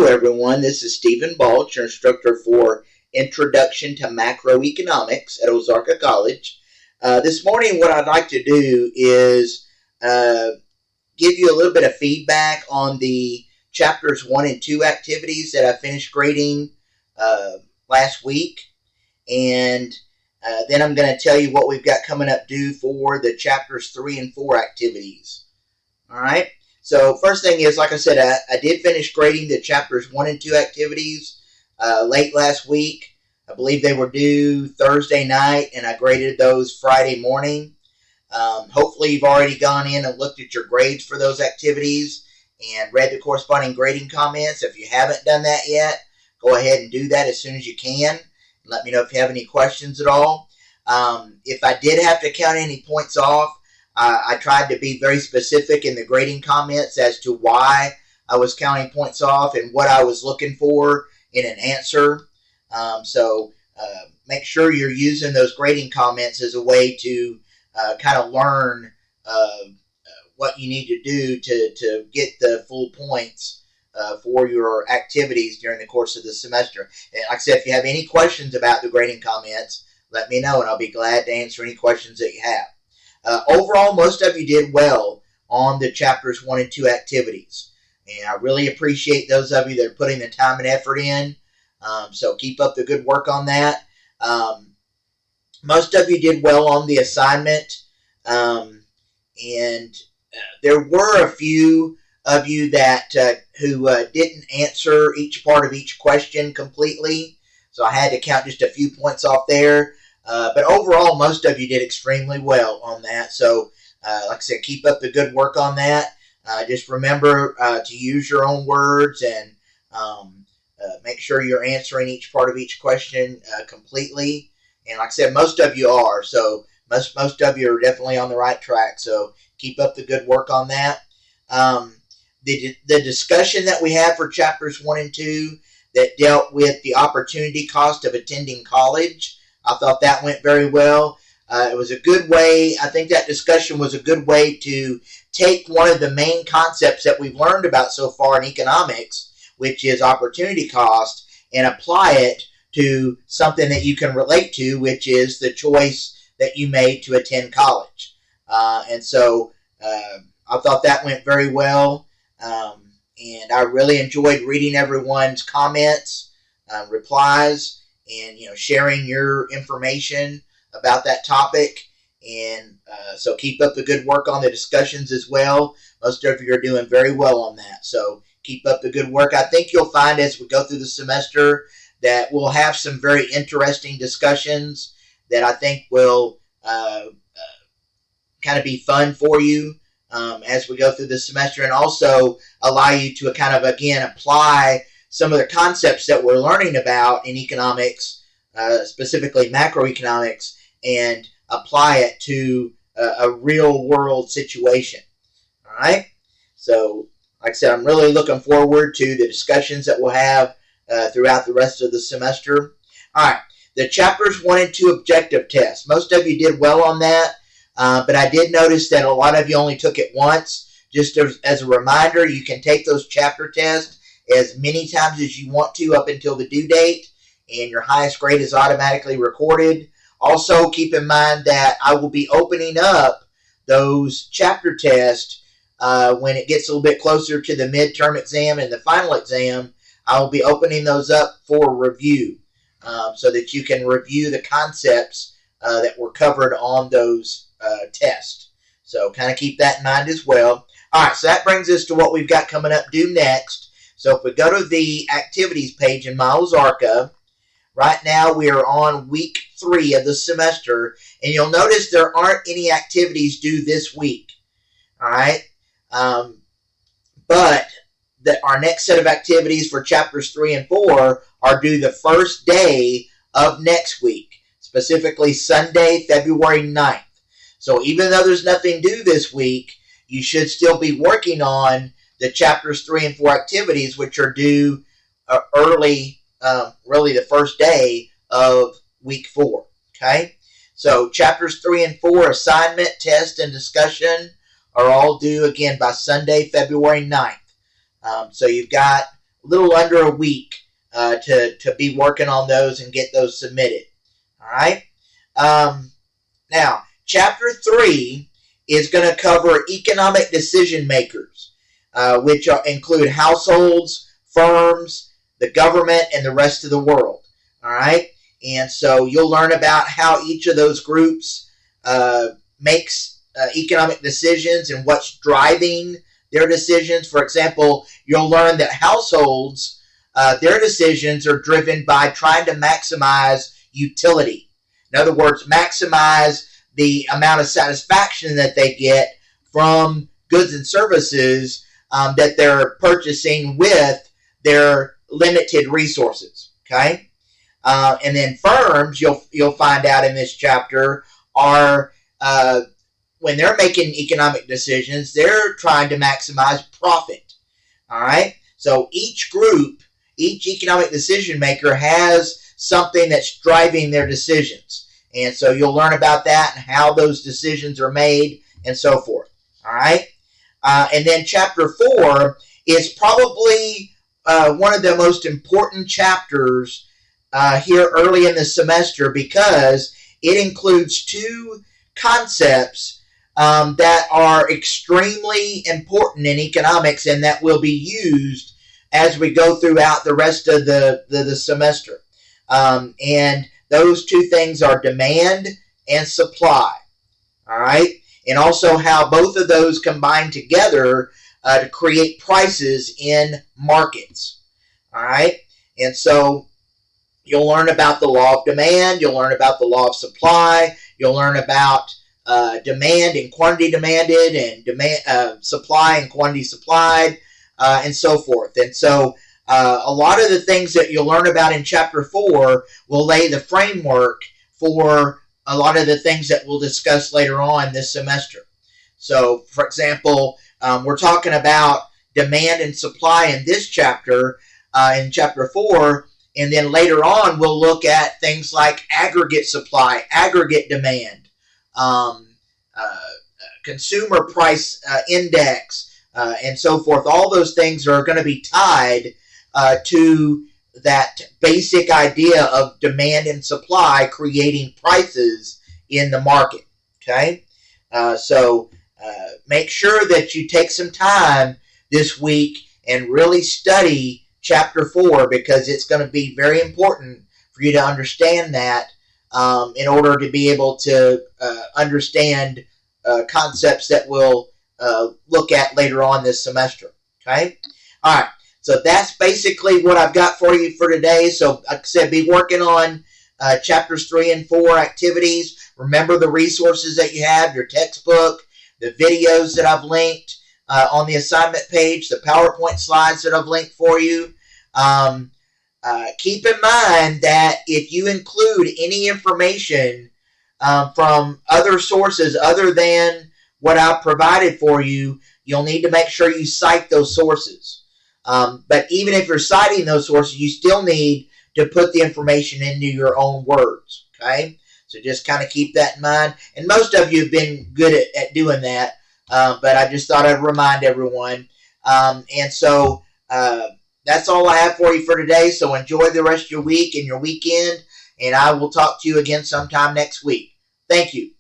Hello everyone, this is Stephen Balch, your instructor for Introduction to Macroeconomics at Ozarka College. This morning what I'd like to do is give you a little bit of feedback on the chapters 1 and 2 activities that I finished grading last week. And then I'm going to tell you what we've got coming up due for the chapters 3 and 4 activities. Alright? So first thing is, like I said, I did finish grading the chapters 1 and 2 activities late last week. I believe they were due Thursday night, and I graded those Friday morning. Hopefully you've already gone in and looked at your grades for those activities and read the corresponding grading comments. If you haven't done that yet, go ahead and do that as soon as you can. Let me know if you have any questions at all. If I did have to count any points off, I tried to be very specific in the grading comments as to why I was counting points off and what I was looking for in an answer. So make sure you're using those grading comments as a way to kind of learn what you need to do to get the full points for your activities during the course of the semester. And like I said, if you have any questions about the grading comments, let me know and I'll be glad to answer any questions that you have. Overall, most of you did well on the chapters 1 and 2 activities. And I really appreciate those of you that are putting the time and effort in. So keep up the good work on that. Most of you did well on the assignment. And there were a few of you that who didn't answer each part of each question completely. So I had to count just a few points off there. But overall, most of you did extremely well on that. So, like I said, keep up the good work on that. Just remember to use your own words and make sure you're answering each part of each question completely. And like I said, most of you are. So most of you are definitely on the right track. So keep up the good work on that. The discussion that we had for chapters 1 and 2 that dealt with the opportunity cost of attending college, I thought that went very well. It was a good way, I think that discussion was a good way to take one of the main concepts that we've learned about so far in economics, which is opportunity cost, and apply it to something that you can relate to, which is the choice that you made to attend college. And so I thought that went very well. And I really enjoyed reading everyone's comments, replies, and sharing your information about that topic. And so keep up the good work on the discussions as well. Most of you are doing very well on that. So keep up the good work. I think you'll find as we go through the semester that we'll have some very interesting discussions that I think will kind of be fun for you as we go through the semester, and also allow you to kind of, again, apply some of the concepts that we're learning about in economics, specifically macroeconomics, and apply it to a real-world situation. All right? So, like I said, I'm really looking forward to the discussions that we'll have throughout the rest of the semester. All right, the chapters 1 and 2 objective test. Most of you did well on that, but I did notice that a lot of you only took it once. Just as a reminder, you can take those chapter tests as many times as you want to up until the due date, and your highest grade is automatically recorded. Also, keep in mind that I will be opening up those chapter tests when it gets a little bit closer to the midterm exam and the final exam. I will be opening those up for review so that you can review the concepts that were covered on those tests. So kind of keep that in mind as well. All right, so that brings us to what we've got coming up due next. So if we go to the activities page in my Ozarka, right now we are on week 3 of the semester, and you'll notice there aren't any activities due this week. All right, but our next set of activities for chapters 3 and 4 are due the first day of next week, specifically Sunday, February 9th. So even though there's nothing due this week, you should still be working on the chapters 3 and 4 activities, which are due early, really the first day of week 4. Okay, so chapters 3 and 4 assignment, test, and discussion are all due again by Sunday, February 9th. So you've got little under a week to be working on those and get those submitted. All right. Now, Chapter 3 is going to cover economic decision makers, which include households, firms, the government, and the rest of the world. All right. And so you'll learn about how each of those groups makes economic decisions and what's driving their decisions. For example, you'll learn that households, their decisions are driven by trying to maximize utility. In other words, maximize the amount of satisfaction that they get from goods and services that they're purchasing with their limited resources. Okay, and then firms, you'll find out in this chapter, are when they're making economic decisions, they're trying to maximize profit. All right, so each group, each economic decision maker has something that's driving their decisions. And so you'll learn about that and how those decisions are made and so forth. All right. And then Chapter 4 is probably one of the most important chapters here early in the semester, because it includes two concepts that are extremely important in economics and that will be used as we go throughout the rest of the semester. And those two things are demand and supply. All right. And also how both of those combine together to create prices in markets. All right. And so you'll learn about the law of demand. You'll learn about the law of supply. You'll learn about demand and quantity demanded, and demand, supply and quantity supplied, and so forth. And so a lot of the things that you'll learn about in Chapter 4 will lay the framework for a lot of the things that we'll discuss later on this semester. So, for example, we're talking about demand and supply in this chapter, in Chapter 4, and then later on we'll look at things like aggregate supply, aggregate demand, consumer price index, and so forth. All those things are going to be tied to that basic idea of demand and supply creating prices in the market. Okay, so make sure that you take some time this week and really study Chapter 4, because it's going to be very important for you to understand that in order to be able to understand concepts that we'll look at later on this semester. Okay, all right. So that's basically what I've got for you for today. So like I said, be working on Chapters 3 and 4 activities. Remember the resources that you have, your textbook, the videos that I've linked on the assignment page, the PowerPoint slides that I've linked for you. Keep in mind that if you include any information from other sources other than what I've provided for you, you'll need to make sure you cite those sources. But even if you're citing those sources, you still need to put the information into your own words. Okay, so just kind of keep that in mind. And most of you have been good at doing that, but I just thought I'd remind everyone. And so that's all I have for you for today. So enjoy the rest of your week and your weekend, and I will talk to you again sometime next week. Thank you.